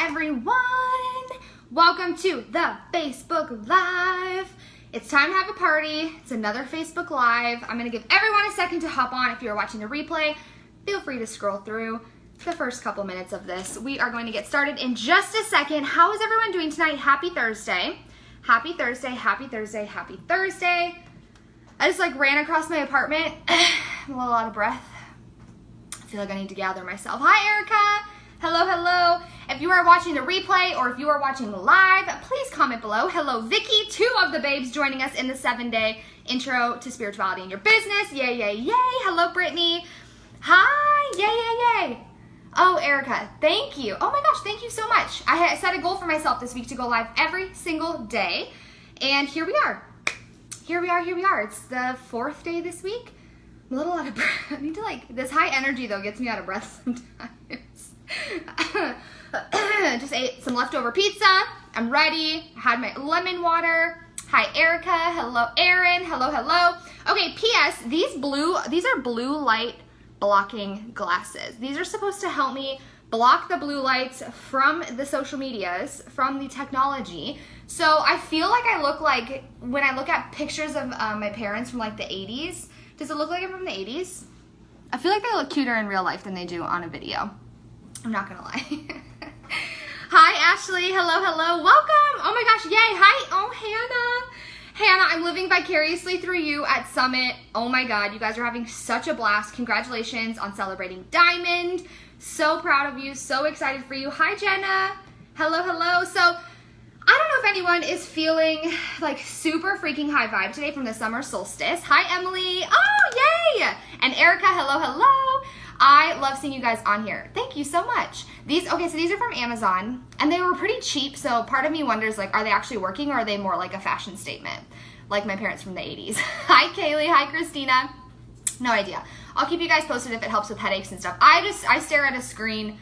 everyone! Welcome to the Facebook Live. It's time to have a party. It's another Facebook Live. I'm going to give everyone a second to hop on. If you're watching the replay, feel free to scroll through the first couple minutes of this. We are going to get started in just a second. How is everyone doing tonight? Happy Thursday. Happy Thursday, happy Thursday, happy Thursday. I just ran across my apartment. I'm a little out of breath. I feel like I need to gather myself. Hi, Erica. Hello, hello. If you are watching the replay or if you are watching live, please comment below. Hello, Vicky, 2 of the babes joining us in the 7-day intro to spirituality in your business. Yay, yay, yay. Hello, Brittany. Hi, yay, yay, yay. Oh, Erica, thank you. Oh my gosh, thank you so much. I set a goal for myself this week to go live every single day. And here we are. Here we are. It's the 4th day this week. I'm a little out of breath. I need to this high energy though gets me out of breath sometimes. Just ate some leftover pizza. I'm ready. I had my lemon water. Hi, Erica. Hello, Erin. Hello, hello. Okay, P.S. These are blue light blocking glasses. These are supposed to help me block the blue lights from the social medias, from the technology. So I feel like I look like, when I look at pictures of my parents from the 80s, does it look like I'm from the 80s? I feel like they look cuter in real life than they do on a video. I'm not gonna lie. Hi, Ashley. Hello, hello. Welcome. Oh my gosh, yay. Hi. Oh, Hannah. Hannah, I'm living vicariously through you at Summit. Oh my God, you guys are having such a blast. Congratulations on celebrating Diamond. So proud of you. So excited for you. Hi, Jenna. Hello, hello. So I don't know if anyone is feeling super freaking high vibe today from the summer solstice. Hi, Emily. Oh, yay. And Erica, hello, hello. I love seeing you guys on here. Thank you so much. So these are from Amazon, and they were pretty cheap, so part of me wonders, are they actually working, or are they more like a fashion statement, like my parents from the 80s? Hi, Kaylee. Hi, Christina. No idea. I'll keep you guys posted if it helps with headaches and stuff. I stare at a screen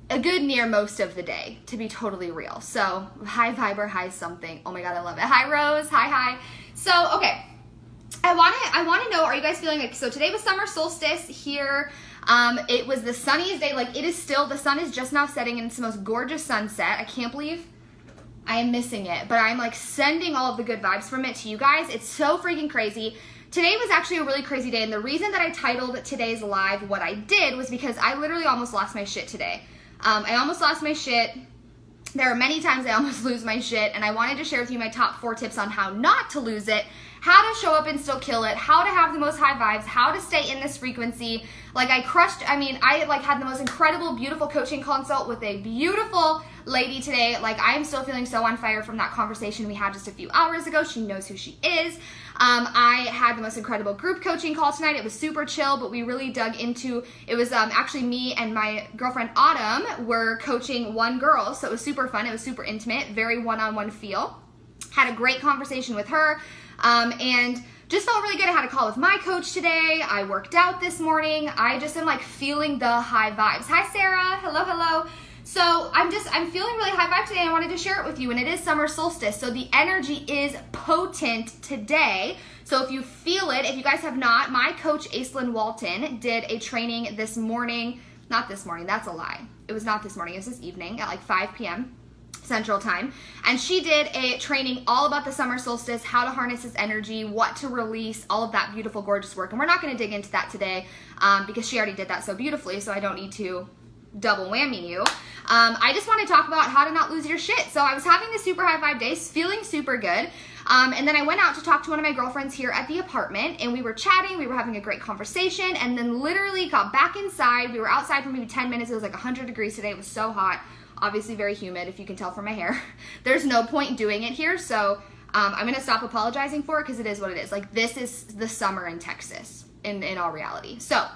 a good near most of the day, to be totally real. So, hi, Viber. Hi, something. Oh my God, I love it. Hi, Rose. Hi, hi. So, okay. I want to know, are you guys feeling so today was summer solstice here. It was the sunniest day. The sun is just now setting, and it's the most gorgeous sunset. I can't believe I am missing it, but I'm sending all of the good vibes from it to you guys. It's so freaking crazy. Today was actually a really crazy day, and the reason that I titled today's live what I did was because I literally almost lost my shit today. I almost lost my shit. There are many times I almost lose my shit, and I wanted to share with you my top 4 tips on how not to lose it, how to show up and still kill it, how to have the most high vibes, how to stay in this frequency. I had the most incredible, beautiful coaching consult with a beautiful lady today. I am still feeling so on fire from that conversation we had just a few hours ago. She knows who she is. I had the most incredible group coaching call tonight. It was super chill, but we really dug into, it was actually me and my girlfriend Autumn were coaching one girl, so it was super fun. It was super intimate, very one-on-one feel. Had a great conversation with her, and just felt really good. I had a call with my coach today. I worked out this morning. I just am feeling the high vibes. Hi, Sarah. Hello, hello. So I'm feeling really high vibe today. I wanted to share it with you, and it is summer solstice, so the energy is potent today. So if you feel it, if you guys have not, my coach Aislinn Walton did a training this morning. Not this morning, that's a lie. It was not this morning, it was this evening at 5 p.m. Central Time, and she did a training all about the summer solstice, how to harness its energy, what to release, all of that beautiful, gorgeous work. And we're not going to dig into that today because she already did that so beautifully, so I don't need to double whammy you. I just want to talk about how to not lose your shit. So I was having the super high vibe days, feeling super good. And then I went out to talk to one of my girlfriends here at the apartment, and we were chatting, we were having a great conversation, and then literally got back inside. We were outside for maybe 10 minutes. It was 100 degrees today. It was so hot. Obviously very humid, if you can tell from my hair. There's no point doing it here, so I'm going to stop apologizing for it because it is what it is. This is the summer in Texas, in all reality. So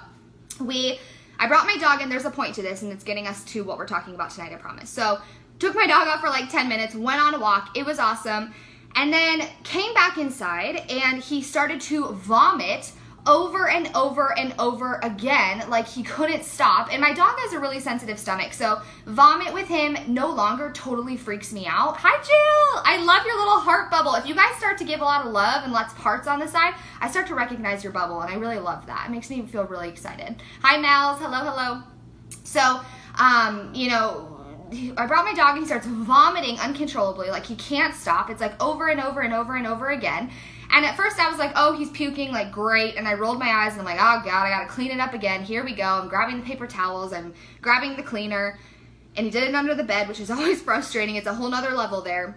I brought my dog, and there's a point to this, and it's getting us to what we're talking about tonight, I promise. So took my dog out for 10 minutes, went on a walk. It was awesome. And then came back inside, and he started to vomit over and over and over again, he couldn't stop. And my dog has a really sensitive stomach, so vomit with him no longer totally freaks me out. Hi, Jill! I love your little heart bubble. If you guys start to give a lot of love and lots of hearts on the side, I start to recognize your bubble, and I really love that. It makes me feel really excited. Hi, Nels. Hello, hello. So, I brought my dog and he starts vomiting uncontrollably. Like he can't stop. It's like over and over and over and over again. And at first I was like, oh, he's puking, like great. And I rolled my eyes and I'm like, oh God, I gotta clean it up again. Here we go. I'm grabbing the paper towels. I'm grabbing the cleaner. And he did it under the bed, which is always frustrating. It's a whole nother level there.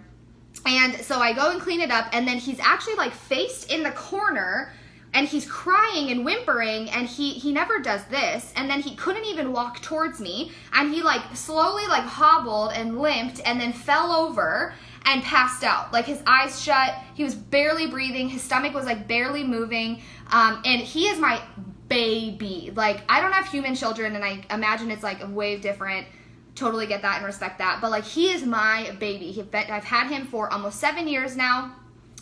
And so I go and clean it up, and then he's actually like faced in the corner, and he's crying and whimpering, and he never does this. And then he couldn't even walk towards me, and he like slowly like hobbled and limped and then fell over and passed out. Like his eyes shut, he was barely breathing, his stomach was like barely moving, and he is my baby. Like I don't have human children, and I imagine it's like way different. Totally get that and respect that, but like he is my baby. I've had him for almost 7 years now.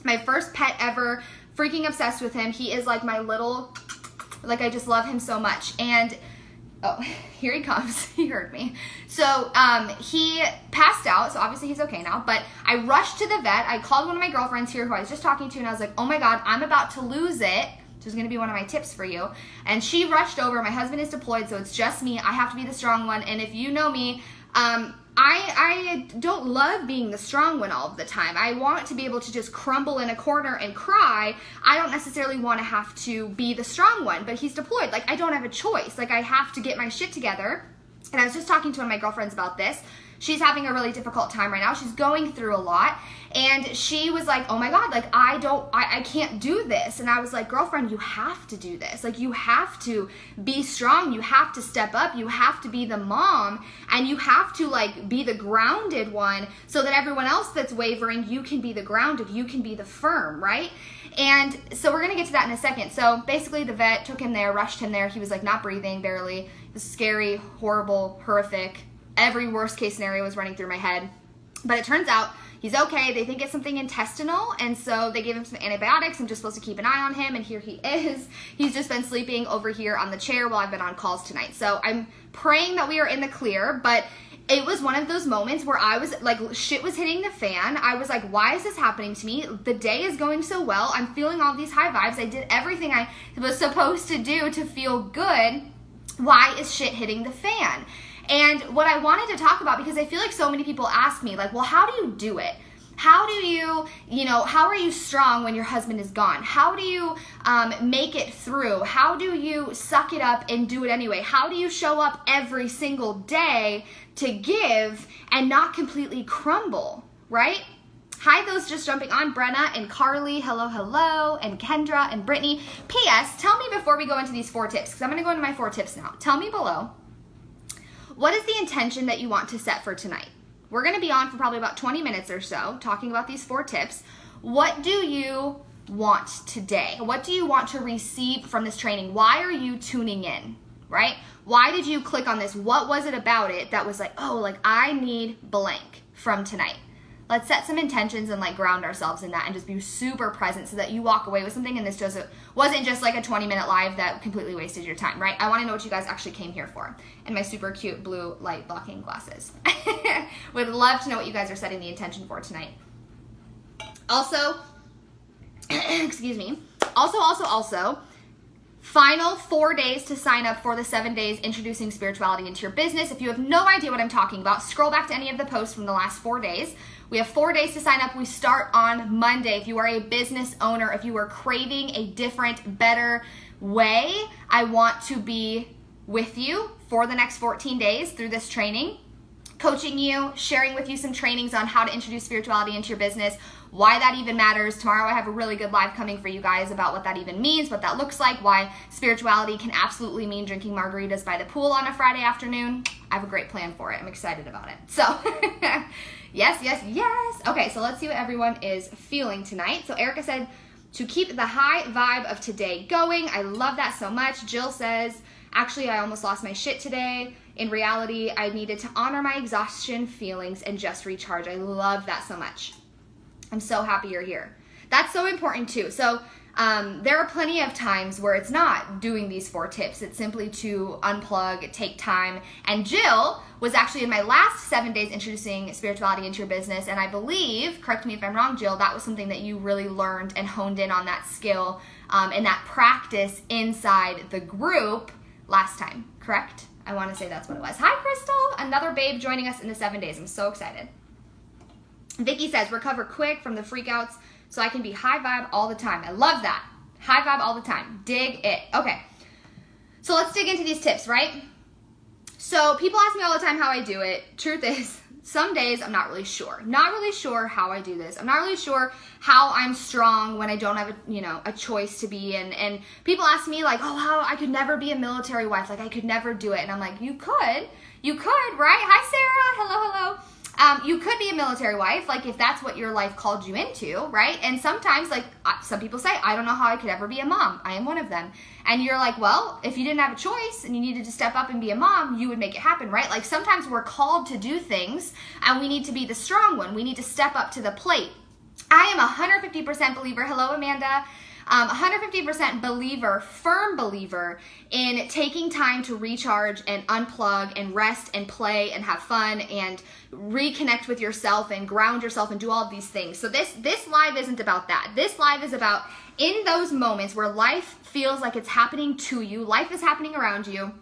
My first pet ever. Freaking obsessed with him. He is like my little, like I just love him so much. And oh, here he comes. He heard me. So he passed out, so obviously he's okay now, but I rushed to the vet. I called one of my girlfriends here who I was just talking to, and I was like, oh my God, I'm about to lose it. This is going to be one of my tips for you. And she rushed over. My husband is deployed, so it's just me. I have to be the strong one. And if you know me, I don't love being the strong one all of the time. I want to be able to just crumble in a corner and cry. I don't necessarily want to have to be the strong one, but he's deployed. Like, I don't have a choice. Like, I have to get my shit together. And I was just talking to one of my girlfriends about this. She's having a really difficult time right now. She's going through a lot. And she was like, oh my God, like I can't do this. And I was like, girlfriend, you have to do this. Like you have to be strong. You have to step up. You have to be the mom, and you have to like be the grounded one so that everyone else that's wavering, you can be the grounded, you can be the firm, right? And so we're going to get to that in a second. So basically the vet took him there, rushed him there. He was like not breathing, barely. It was scary, horrible, horrific. Every worst case scenario was running through my head. But it turns out he's okay. They think it's something intestinal, and so they gave him some antibiotics. I'm just supposed to keep an eye on him, and here he is. He's just been sleeping over here on the chair while I've been on calls tonight. So I'm praying that we are in the clear, but it was one of those moments where I was like, shit was hitting the fan. I was like, why is this happening to me? The day is going so well. I'm feeling all these high vibes. I did everything I was supposed to do to feel good. Why is shit hitting the fan? And what I wanted to talk about, because I feel like so many people ask me, like, well, how do you do it? How do you how are you strong when your husband is gone? How do you make it through? How do you suck it up and do it anyway? How do you show up every single day to give and not completely crumble, right? Hi, those just jumping on, Brenna and Carly, hello, hello, and Kendra and Brittany. P.S., tell me before we go into these 4 tips, because I'm going to go into my 4 tips now. Tell me below, what is the intention that you want to set for tonight? We're going to be on for probably about 20 minutes or so talking about these 4 tips. What do you want today? What do you want to receive from this training? Why are you tuning in, right? Why did you click on this? What was it about it that was like, oh, like I need blank from tonight? Let's set some intentions and like ground ourselves in that and just be super present so that you walk away with something and this just wasn't just like a 20-minute live that completely wasted your time, right? I want to know what you guys actually came here for. And my super cute blue light blocking glasses. Would love to know what you guys are setting the intention for tonight. Also, excuse me. Also, final 4 days to sign up for the 7 days introducing spirituality into your business. If you have no idea what I'm talking about, scroll back to any of the posts from the last 4 days. We have 4 days to sign up. We start on Monday. If you are a business owner, if you are craving a different, better way, I want to be with you for the next 14 days through this training, coaching you, sharing with you some trainings on how to introduce spirituality into your business, why that even matters. Tomorrow I have a really good live coming for you guys about what that even means, what that looks like, why spirituality can absolutely mean drinking margaritas by the pool on a Friday afternoon. I have a great plan for it. I'm excited about it. So yes. Okay, so let's see what everyone is feeling tonight. So Erica said to keep the high vibe of today going. I love that so much. Jill says, actually, I almost lost my shit today. In reality, I needed to honor my exhaustion feelings and just recharge. I love that so much. I'm so happy you're here. That's so important too. So there are plenty of times where it's not doing these 4 tips. It's simply to unplug, take time. And Jill was actually in my last 7 days introducing spirituality into your business. And I believe, correct me if I'm wrong, Jill, that was something that you really learned and honed in on that skill and that practice inside the group last time, correct? I want to say that's what it was. Hi, Crystal. Another babe joining us in the 7 days. I'm so excited. Vicky says, recover quick from the freakouts so I can be high vibe all the time. I love that. High vibe all the time. Dig it. Okay. So let's dig into these tips, right? So people ask me all the time how I do it. Truth is, some days I'm not really sure. Not really sure how I do this. I'm not really sure how I'm strong when I don't have a choice to be in. And people ask me like, oh, how I could never be a military wife. Like I could never do it. And I'm like, you could, right? Hi, Sarah. Hello. You could be a military wife, like if that's what your life called you into, right? And sometimes, like some people say, I don't know how I could ever be a mom. I am one of them. And you're like, well, if you didn't have a choice and you needed to step up and be a mom, you would make it happen, right? Like sometimes we're called to do things and we need to be the strong one. We need to step up to the plate. I am a 150% believer. Hello, Amanda. 150% believer, firm believer in taking time to recharge and unplug and rest and play and have fun and reconnect with yourself and ground yourself and do all of these things. So this live isn't about that. This live is about in those moments where life feels like it's happening to you, life is happening around you,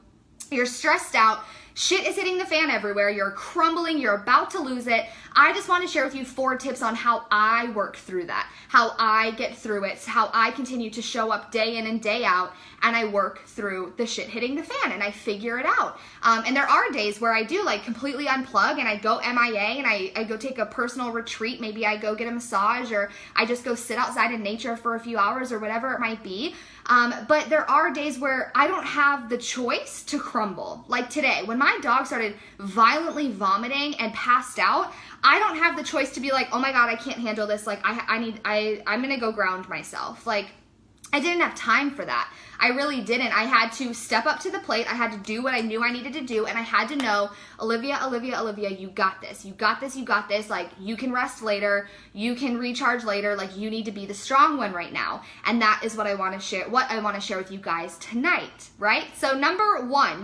you're stressed out, shit is hitting the fan everywhere, you're crumbling, you're about to lose it. I just want to share with you 4 tips on how I work through that, how I get through it, how I continue to show up day in and day out, and I work through the shit hitting the fan and I figure it out. And there are days where I do like completely unplug and I go MIA and I go take a personal retreat. Maybe I go get a massage or I just go sit outside in nature for a few hours or whatever it might be. But there are days where I don't have the choice to crumble. Like today, when my dog started violently vomiting and passed out, I don't have the choice to be like, oh my God, I can't handle this. Like I'm gonna go ground myself. Like I didn't have time for that. I really didn't. I had to step up to the plate. I had to do what I knew I needed to do. And I had to know, Olivia, you got this. You got this. You got this. Like you can rest later. You can recharge later. Like you need to be the strong one right now. And that is what I want to share, with you guys tonight, right? So number one,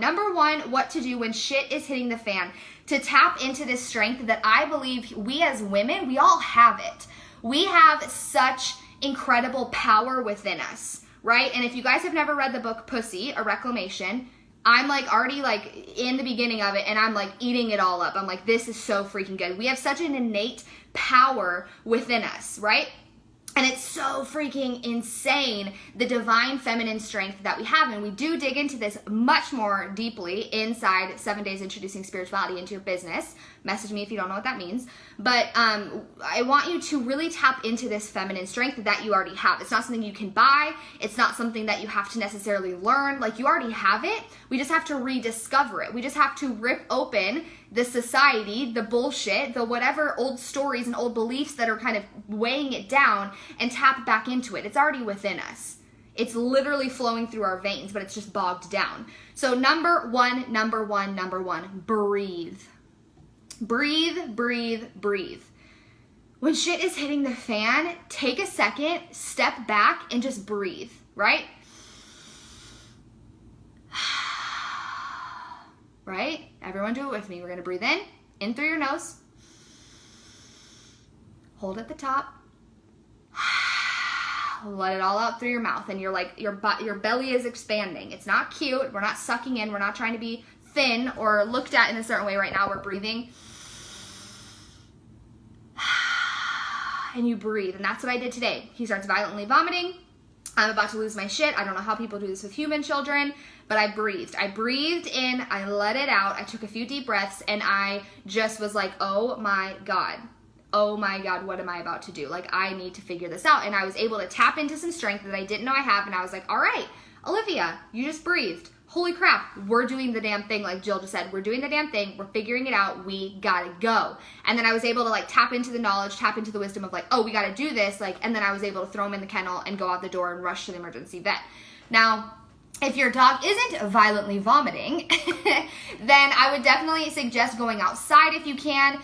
what to do when shit is hitting the fan, to tap into this strength that I believe we as women, we all have it. We have such incredible power within us, right? And if you guys have never read the book Pussy, A Reclamation, I'm like already like in the beginning of it and I'm like eating it all up. I'm like, this is so freaking good. We have such an innate power within us, right? And it's so freaking insane, the divine feminine strength that we have. And we do dig into this much more deeply inside 7 Days Introducing Spirituality into Your Business. Message me if you don't know what that means. But I want you to really tap into this feminine strength that you already have. It's not something you can buy. It's not something that you have to necessarily learn. Like you already have it. We just have to rediscover it. We just have to rip open the society, the bullshit, the whatever old stories and old beliefs that are kind of weighing it down and tap back into it. It's already within us. It's literally flowing through our veins, but it's just bogged down. So number one, breathe. Breathe. When shit is hitting the fan, take a second, step back, and just breathe, right? Right? Everyone do it with me. We're going to breathe in through your nose. Hold at the top. Let it all out through your mouth. And you're like, your belly is expanding. It's not cute. We're not sucking in. We're not trying to be thin or looked at in a certain way right now. We're breathing. And you breathe. And that's what I did today. He starts violently vomiting. I'm about to lose my shit. I don't know how people do this with human children, but I breathed. I breathed in, I let it out, I took a few deep breaths, and I just was like, oh my God, what am I about to do? Like, I need to figure this out. And I was able to tap into some strength that I didn't know I have, and I was like, all right, Olivia, you just breathed. Holy crap, we're doing the damn thing, like Jill just said. We're doing the damn thing. We're figuring it out. We gotta go. And then I was able to like tap into the knowledge, tap into the wisdom of like, oh, we gotta do this. Like, and then I was able to throw him in the kennel and go out the door and rush to the emergency vet. Now, if your dog isn't violently vomiting, then I would definitely suggest going outside if you can.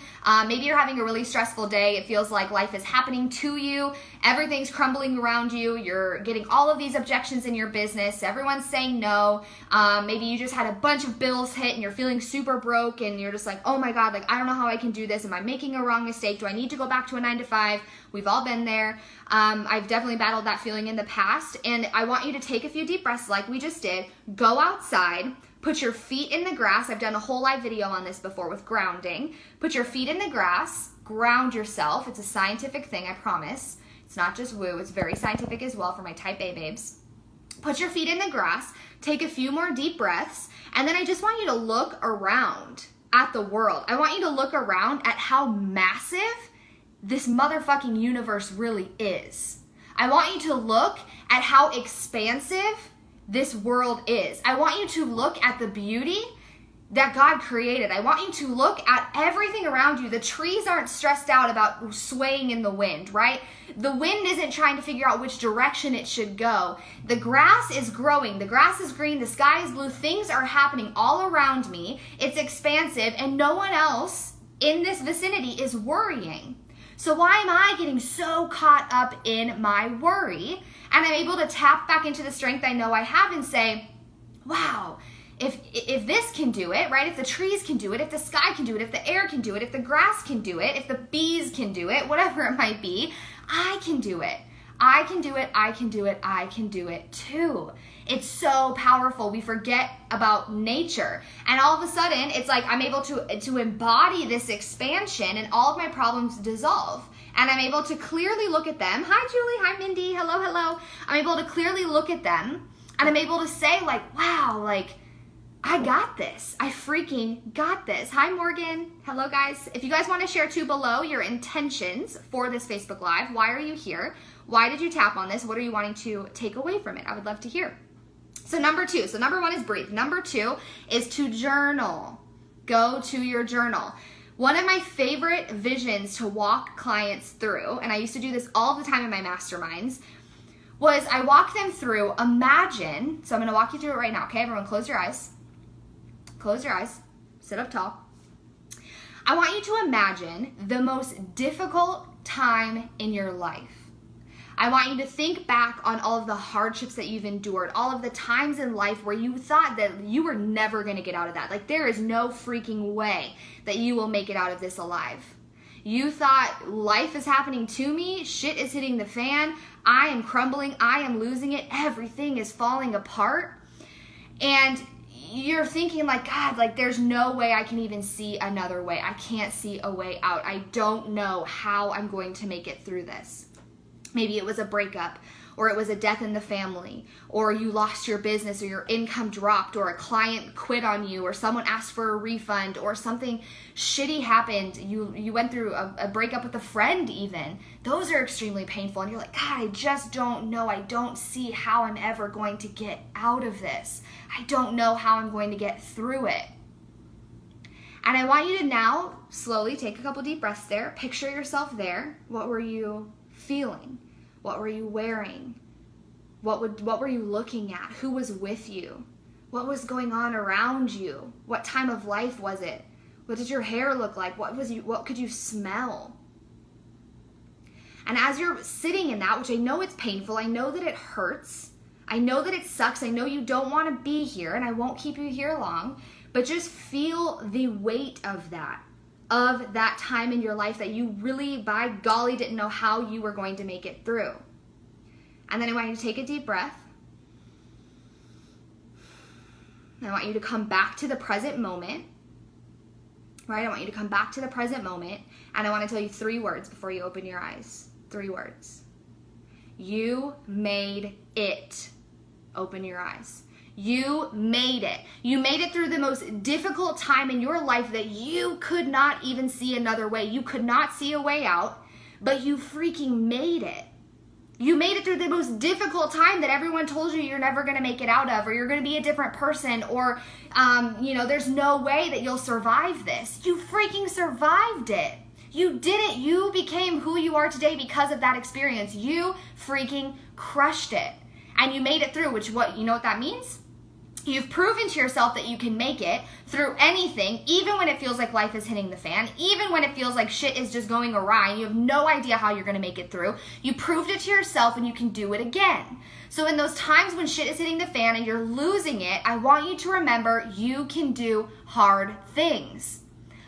Maybe you're having a really stressful day. It feels like life is happening to you. Everything's crumbling around you. You're getting all of these objections in your business. Everyone's saying no. Maybe you just had a bunch of bills hit and you're feeling super broke and you're just like, oh my God, like I don't know how I can do this. Am I making a wrong mistake? Do I need to go back to a 9-to-5? We've all been there. I've definitely battled that feeling in the past. And I want you to take a few deep breaths like we just did. Go outside. Put your feet in the grass. I've done a whole live video on this before with grounding. Put your feet in the grass, ground yourself. It's a scientific thing, I promise. It's not just woo, it's very scientific as well for my type A babes. Put your feet in the grass, take a few more deep breaths, and then I just want you to look around at the world. I want you to look around at how massive this motherfucking universe really is. I want you to look at how expansive this world is. I want you to look at the beauty that God created. I want you to look at everything around you. The trees aren't stressed out about swaying in the wind, right? The wind isn't trying to figure out which direction it should go. The grass is growing. The grass is green. The sky is blue. Things are happening all around me. It's expansive, and no one else in this vicinity is worrying. So why am I getting so caught up in my worry? And I'm able to tap back into the strength I know I have and say, wow, if this can do it, right? If the trees can do it, if the sky can do it, if the air can do it, if the grass can do it, if the bees can do it, whatever it might be, I can do it. I can do it, I can do it, I can do it too. It's so powerful. We forget about nature. And all of a sudden, it's like I'm able to embody this expansion and all of my problems dissolve. And I'm able to clearly look at them. Hi, Julie. Hi, Mindy. Hello, hello. I'm able to clearly look at them and I'm able to say like, wow, like, I got this. I freaking got this. Hi, Morgan. Hello, guys. If you guys want to share too below your intentions for this Facebook Live, why are you here? Why did you tap on this? What are you wanting to take away from it? I would love to hear. So number 2. So number 1 is breathe. Number 2 is to journal. Go to your journal. One of my favorite visions to walk clients through, and I used to do this all the time in my masterminds, was I walk them through, imagine, so I'm going to walk you through it right now, okay? Everyone close your eyes. Close your eyes. Sit up tall. I want you to imagine the most difficult time in your life. I want you to think back on all of the hardships that you've endured, all of the times in life where you thought that you were never going to get out of that. Like, there is no freaking way that you will make it out of this alive. You thought life is happening to me, shit is hitting the fan, I am crumbling, I am losing it, everything is falling apart. And you're thinking like, God, like there's no way I can even see another way. I can't see a way out. I don't know how I'm going to make it through this. Maybe it was a breakup, or it was a death in the family, or you lost your business, or your income dropped, or a client quit on you, or someone asked for a refund, or something shitty happened. You went through a breakup with a friend even. Those are extremely painful, and you're like, God, I just don't know. I don't see how I'm ever going to get out of this. I don't know how I'm going to get through it. And I want you to now slowly take a couple deep breaths there. Picture yourself there. What were you feeling? What were you wearing? What were you looking at? Who was with you? What was going on around you? What time of life was it? What did your hair look like? What could you smell? And as you're sitting in that, which I know it's painful, I know that it hurts, I know that it sucks, I know you don't want to be here, and I won't keep you here long, but just feel the weight of that time in your life that you really, by golly, didn't know how you were going to make it through. And then I want you to take a deep breath. I want you to come back to the present moment, right? I want you to come back to the present moment, and I want to tell you 3 words before you open your eyes. 3 words. You made it. Open your eyes. You made it. You made it through the most difficult time in your life that you could not even see another way. You could not see a way out, but you freaking made it. You made it through the most difficult time that everyone told you you're never going to make it out of, or you're going to be a different person, or, there's no way that you'll survive this. You freaking survived it. You did it. You became who you are today because of that experience. You freaking crushed it. And you made it through, you know what that means? You've proven to yourself that you can make it through anything, even when it feels like life is hitting the fan, even when it feels like shit is just going awry and you have no idea how you're going to make it through. You proved it to yourself and you can do it again. So in those times when shit is hitting the fan and you're losing it, I want you to remember you can do hard things.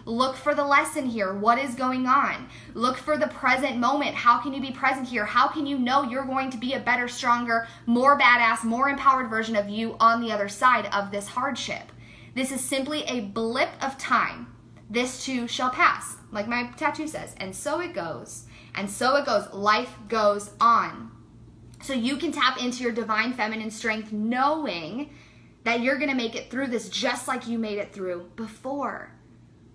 Look for the lesson here. What is going on? Look for the present moment. How can you be present here? How can you know you're going to be a better, stronger, more badass, more empowered version of you on the other side of this hardship? This is simply a blip of time. This too shall pass, like my tattoo says. And so it goes. And so it goes. Life goes on. So you can tap into your divine feminine strength knowing that you're going to make it through this just like you made it through before.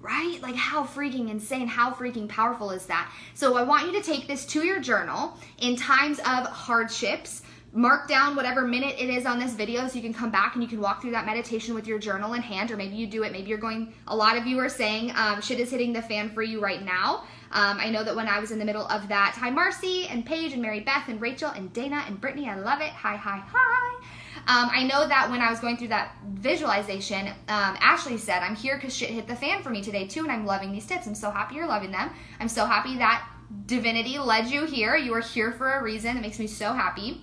Right? Like how freaking insane, how freaking powerful is that? So I want you to take this to your journal in times of hardships. Mark down whatever minute it is on this video so you can come back and you can walk through that meditation with your journal in hand, or maybe you do it. Maybe you're going, a lot of you are saying shit is hitting the fan for you right now. I know that when I was in the middle of that, hi Marcy and Paige and Mary Beth and Rachel and Dana and Brittany, I love it. Hi, hi, hi. I know that when I was going through that visualization, Ashley said, I'm here because shit hit the fan for me today too, and I'm loving these tips. I'm so happy you're loving them. I'm so happy that divinity led you here. You are here for a reason. It makes me so happy.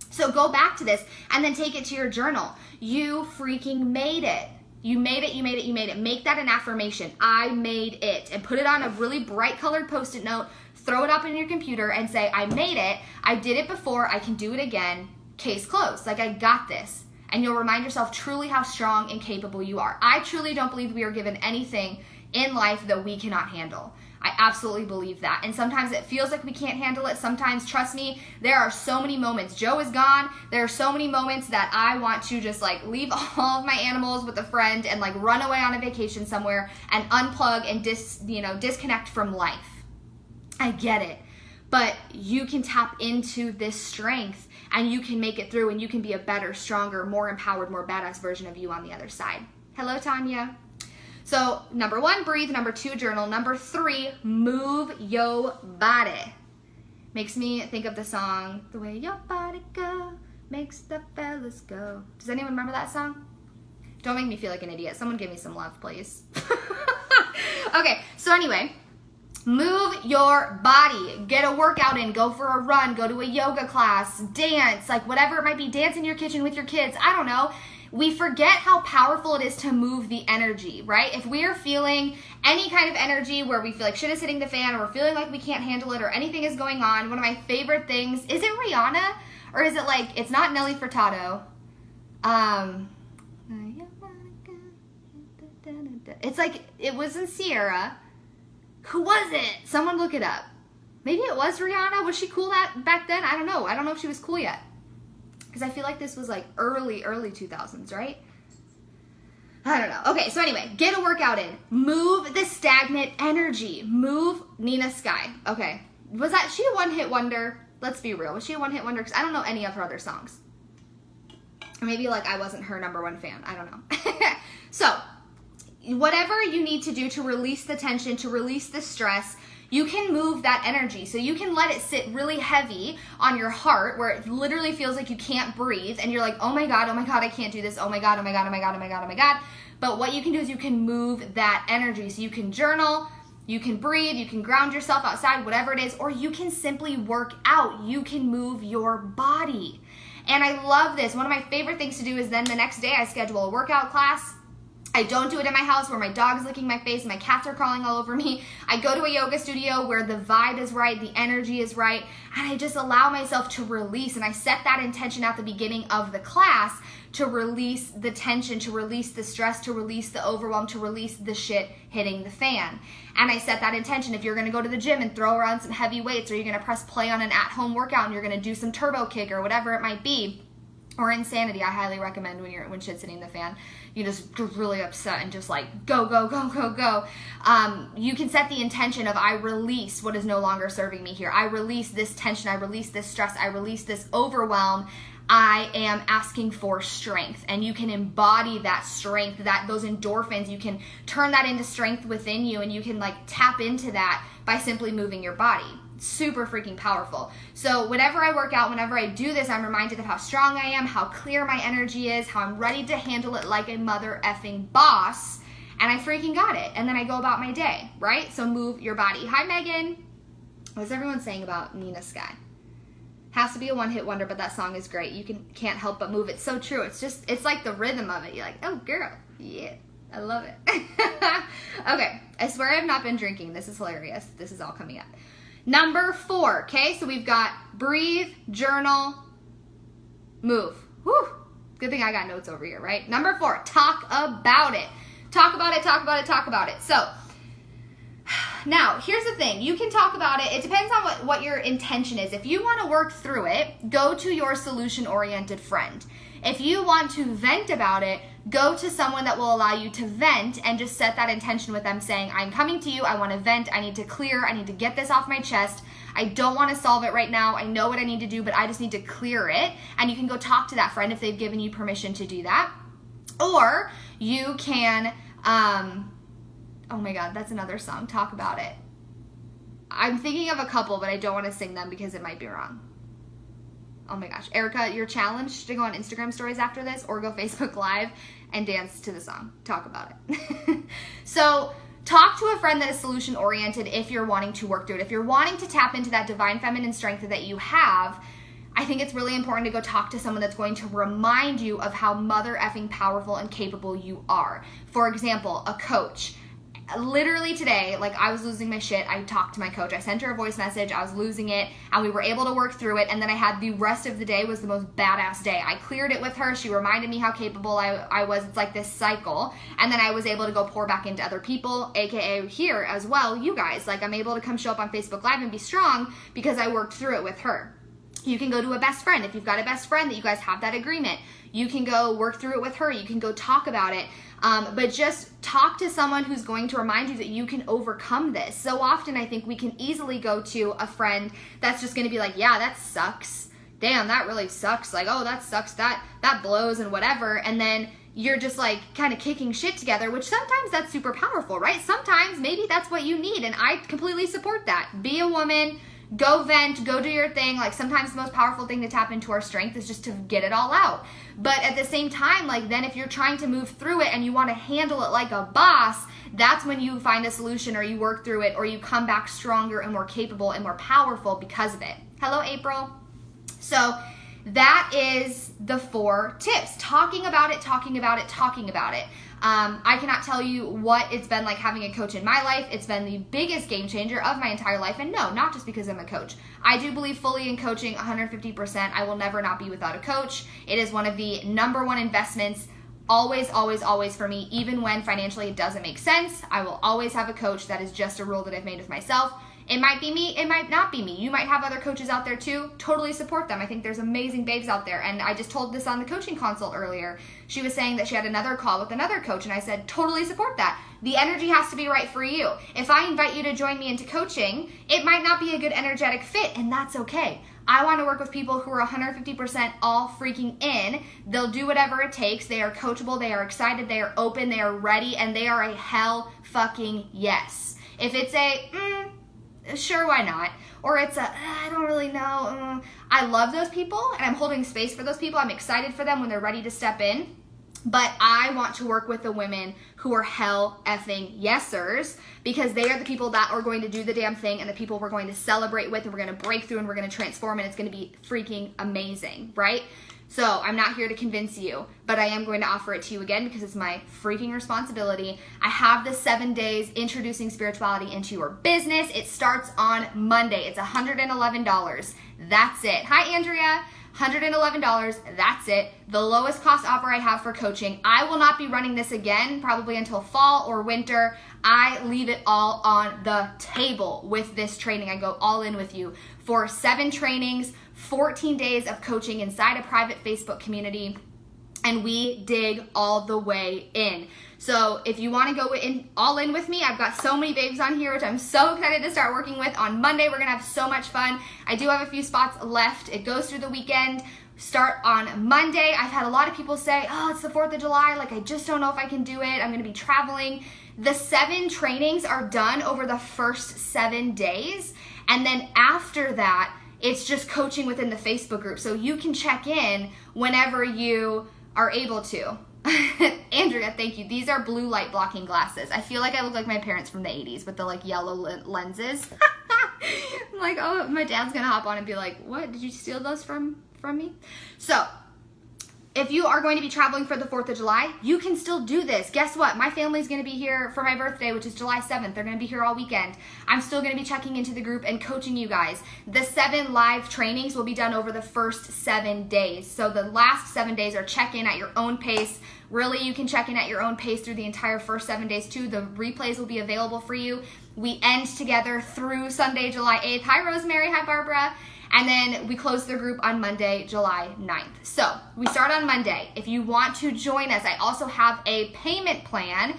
So go back to this and then take it to your journal. You freaking made it. You made it, you made it, you made it. Make that an affirmation. I made it. And put it on a really bright colored Post-it note. Throw it up in your computer and say, I made it. I did it before. I can do it again. Case closed. Like, I got this. And you'll remind yourself truly how strong and capable you are. I truly don't believe we are given anything in life that we cannot handle. I absolutely believe that. And sometimes it feels like we can't handle it. Sometimes, trust me, there are so many moments. Joe is gone. There are so many moments that I want to just like leave all of my animals with a friend and like run away on a vacation somewhere and unplug and disconnect from life. I get it. But you can tap into this strength and you can make it through and you can be a better, stronger, more empowered, more badass version of you on the other side. Hello, Tanya. So, number 1, breathe. Number 2, journal. Number 3, move your body. Makes me think of the song, The Way Your Body Go Makes the Fellas Go. Does anyone remember that song? Don't make me feel like an idiot. Someone give me some love, please. Okay, so anyway, move your body. Get a workout in. Go for a run. Go to a yoga class. Dance. Like whatever it might be. Dance in your kitchen with your kids. I don't know. We forget how powerful it is to move the energy, right? If we are feeling any kind of energy where we feel like shit is hitting the fan or we're feeling like we can't handle it or anything is going on, one of my favorite things, is it Rihanna? Or is it like, it's not Nelly Furtado. It's like, it wasn't Sierra. Who was it? Someone look it up. Maybe it was Rihanna. Was she cool back then? I don't know. I don't know if she was cool yet. Because I feel like this was like early 2000s, right? I don't know. Okay, so anyway, get a workout in. Move the stagnant energy. Move Nina Sky. Okay. Was that, she a one-hit wonder? Let's be real. Was she a one-hit wonder? Because I don't know any of her other songs. Or maybe like I wasn't her number 1 fan. I don't know. So, whatever you need to do to release the tension, to release the stress, you can move that energy. So you can let it sit really heavy on your heart where it literally feels like you can't breathe and you're like, oh my God, I can't do this. Oh my God, oh my God, oh my God, oh my God, oh my God. But what you can do is you can move that energy. So you can journal, you can breathe, you can ground yourself outside, whatever it is, or you can simply work out. You can move your body. And I love this. One of my favorite things to do is then the next day I schedule a workout class. I don't do it in my house where my dog's licking my face and my cats are crawling all over me. I go to a yoga studio where the vibe is right, the energy is right, and I just allow myself to release. And I set that intention at the beginning of the class to release the tension, to release the stress, to release the overwhelm, to release the shit hitting the fan. And I set that intention. If you're going to go to the gym and throw around some heavy weights, or you're going to press play on an at-home workout and you're going to do some turbo kick or whatever it might be, or insanity, I highly recommend when shit's hitting the fan. You just get really upset and just like go, go, go, go, go. You can set the intention of I release what is no longer serving me here. I release this tension. I release this stress. I release this overwhelm. I am asking for strength. And you can embody that strength, those endorphins. You can turn that into strength within you, and you can like tap into that by simply moving your body. Super freaking powerful. So whenever I work out, whenever I do this, I'm reminded of how strong I am, how clear my energy is, how I'm ready to handle it like a mother effing boss, and I freaking got it. And then I go about my day, right? So move your body. Hi, Megan. What's everyone saying about Nina Sky? Has to be a one-hit wonder, but that song is great. You can't help but move. It's so true. It's like the rhythm of it. You're like, oh, girl, yeah. I love it. Okay, I swear I've not been drinking. This is hilarious. This is all coming up. Number 4, okay? So we've got breathe, journal, move. Whew. Good thing I got notes over here, right? Number 4, talk about it. Talk about it, talk about it, talk about it. So, now, here's the thing. You can talk about it. It depends on what your intention is. If you want to work through it, go to your solution-oriented friend. If you want to vent about it, go to someone that will allow you to vent and just set that intention with them saying, I'm coming to you, I want to vent, I need to clear, I need to get this off my chest. I don't want to solve it right now. I know what I need to do, but I just need to clear it. And you can go talk to that friend if they've given you permission to do that. Or you can, oh my God, that's another song. Talk about it. I'm thinking of a couple, but I don't want to sing them because it might be wrong. Oh my gosh. Erica, you're challenged to go on Instagram stories after this or go Facebook Live and dance to the song. Talk about it. So talk to a friend that is solution oriented if you're wanting to work through it. If you're wanting to tap into that divine feminine strength that you have, I think it's really important to go talk to someone that's going to remind you of how mother effing powerful and capable you are. For example, a coach. Literally today, like I was losing my shit. I talked to my coach. I sent her a voice message. I was losing it and we were able to work through it. And then I had the rest of the day was the most badass day. I cleared it with her. She reminded me how capable I was. It's like this cycle. And then I was able to go pour back into other people, AKA here as well, you guys. Like I'm able to come show up on Facebook Live and be strong because I worked through it with her. You can go to a best friend. If you've got a best friend that you guys have that agreement, you can go work through it with her. You can go talk about it. But just talk to someone who's going to remind you that you can overcome this. So often I think we can easily go to a friend that's just going to be like, yeah, that sucks. Damn, that really sucks. Like, oh, that sucks. That blows and whatever. And then you're just like kind of kicking shit together, which sometimes that's super powerful, right? Sometimes maybe that's what you need. And I completely support that. Be a woman. Go vent, go do your thing. Like sometimes the most powerful thing to tap into our strength is just to get it all out. But at the same time, like then if you're trying to move through it and you want to handle it like a boss, that's when you find a solution or you work through it or you come back stronger and more capable and more powerful because of it. Hello, April. So that is the 4 tips. Talking about it, talking about it, talking about it. I cannot tell you what it's been like having a coach in my life. It's been the biggest game changer of my entire life. And no, not just because I'm a coach. I do believe fully in coaching 150%. I will never not be without a coach. It is one of the number 1 investments always, always, always for me. Even when financially it doesn't make sense, I will always have a coach. That is just a rule that I've made with myself. It might be me, it might not be me. You might have other coaches out there too. Totally support them. I think there's amazing babes out there. And I just told this on the coaching consult earlier. She was saying that she had another call with another coach and I said, totally support that. The energy has to be right for you. If I invite you to join me into coaching, it might not be a good energetic fit and that's okay. I want to work with people who are 150% all freaking in. They'll do whatever it takes. They are coachable, they are excited, they are open, they are ready, and they are a hell fucking yes. If it's a, sure, why not? Or it's a, I don't really know. I love those people and I'm holding space for those people. I'm excited for them when they're ready to step in. But I want to work with the women who are hell effing yesers because they are the people that are going to do the damn thing and the people we're going to celebrate with and we're going to break through and we're going to transform and it's going to be freaking amazing, right? So I'm not here to convince you, but I am going to offer it to you again because it's my freaking responsibility. I have the 7 days introducing spirituality into your business. It starts on Monday. It's $111. That's it. Hi, Andrea. $111. That's it. The lowest cost offer I have for coaching. I will not be running this again probably until fall or winter. I leave it all on the table with this training. I go all in with you for 7 trainings, 14 days of coaching inside a private Facebook community, and we dig all the way in. So if you want to go all in with me, I've got so many babes on here, which I'm so excited to start working with. On Monday, we're going to have so much fun. I do have a few spots left. It goes through the weekend. Start on Monday. I've had a lot of people say, oh, it's the 4th of July. Like, I just don't know if I can do it. I'm going to be traveling. The 7 trainings are done over the first 7 days. And then after that, it's just coaching within the Facebook group. So you can check in whenever you are able to. Andrea, thank you. These are blue light blocking glasses. I feel like I look like my parents from the 80s with the like yellow lenses. I'm like, oh, my dad's gonna hop on and be like, what? Did you steal those from me? So if you are going to be traveling for the 4th of July, you can still do this. Guess what? My family's going to be here for my birthday, which is July 7th. They're going to be here all weekend. I'm still going to be checking into the group and coaching you guys. The 7 live trainings will be done over the first 7 days. So the last 7 days are check-in at your own pace. Really, you can check in at your own pace through the entire first 7 days too. The replays will be available for you. We end together through Sunday, July 8th. Hi, Rosemary. Hi, Barbara. And then we close the group on Monday, July 9th. So we start on Monday. If you want to join us, I also have a payment plan,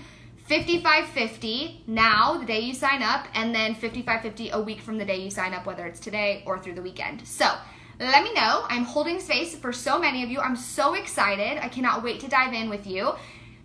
$55.50 now, the day you sign up, and then $55.50 a week from the day you sign up, whether it's today or through the weekend. So let me know. I'm holding space for so many of you. I'm so excited. I cannot wait to dive in with you.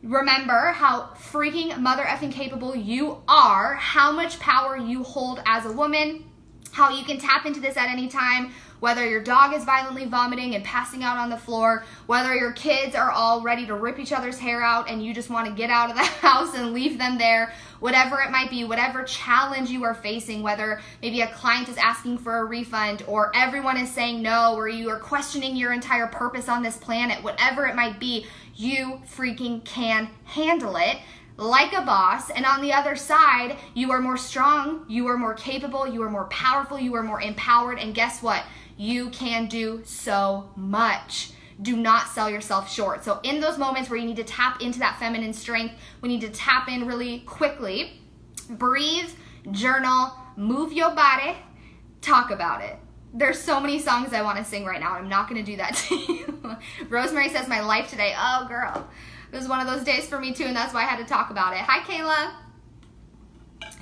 Remember how freaking mother effing capable you are, how much power you hold as a woman, how you can tap into this at any time, whether your dog is violently vomiting and passing out on the floor, whether your kids are all ready to rip each other's hair out and you just want to get out of the house and leave them there, whatever it might be, whatever challenge you are facing, whether maybe a client is asking for a refund or everyone is saying no, or you are questioning your entire purpose on this planet, whatever it might be, you freaking can handle it like a boss. And on the other side, you are more strong, you are more capable, you are more powerful, you are more empowered, and guess what? You can do so much. Do not sell yourself short. So in those moments where you need to tap into that feminine strength, we need to tap in really quickly, breathe, journal, move your body, talk about it. There's so many songs I want to sing right now. I'm not going to do that to you. Rosemary says, my life today. Oh, girl. It was one of those days for me too, and that's why I had to talk about it. Hi, Kayla.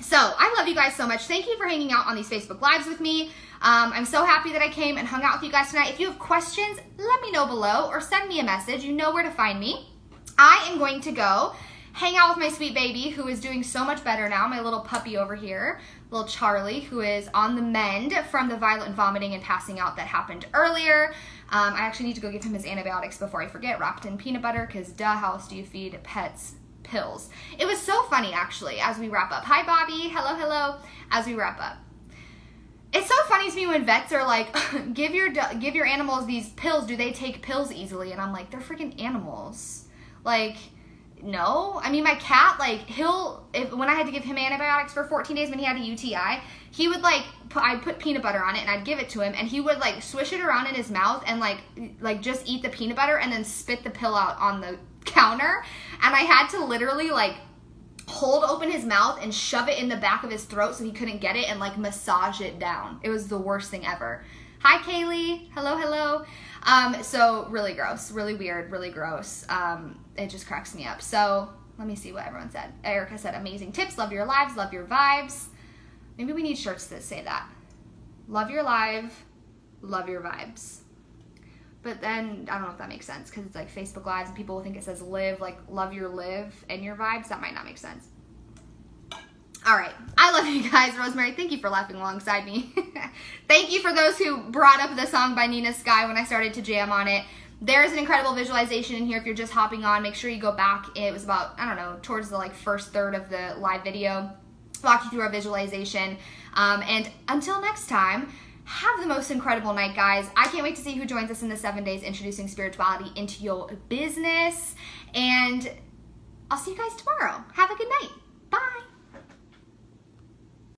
So I love you guys so much. Thank you for hanging out on these Facebook Lives with me. I'm so happy that I came and hung out with you guys tonight. If you have questions, let me know below or send me a message. You know where to find me. I am going to go hang out with my sweet baby who is doing so much better now, my little puppy over here, little Charlie, who is on the mend from the violent vomiting and passing out that happened earlier. I actually need to go give him his antibiotics before I forget, wrapped in peanut butter, because duh, how else do you feed pets pills? It was so funny, actually, as we wrap up. Hi, Bobby. Hello, hello. As we wrap up. It's so funny to me when vets are like, give your animals these pills. Do they take pills easily? And I'm like, they're freaking animals. Like, no. I mean, my cat, like, when I had to give him antibiotics for 14 days when he had a UTI, he would, like, I'd put peanut butter on it and I'd give it to him, and he would, like, swish it around in his mouth and, like just eat the peanut butter and then spit the pill out on the counter. And I had to literally, like, hold open his mouth and shove it in the back of his throat so he couldn't get it and, like, massage it down. It was the worst thing ever. Hi, Kaylee. Hello, hello. So really gross, really weird, really gross. It just cracks me up. So let me see what everyone said. Erica said, amazing tips. Love your lives. Love your vibes. Maybe we need shirts that say that. Love your live. Love your vibes. But then, I don't know if that makes sense, because it's like Facebook Lives and people will think it says live, like love your live and your vibes. That might not make sense. All right. I love you guys. Rosemary, thank you for laughing alongside me. Thank you for those who brought up the song by Nina Sky when I started to jam on it. There's an incredible visualization in here if you're just hopping on. Make sure you go back. It was about, I don't know, towards the like first third of the live video. Walk you through our visualization. And until next time, have the most incredible night, guys. I can't wait to see who joins us in the 7 days introducing spirituality into your business. And I'll see you guys tomorrow. Have a good night.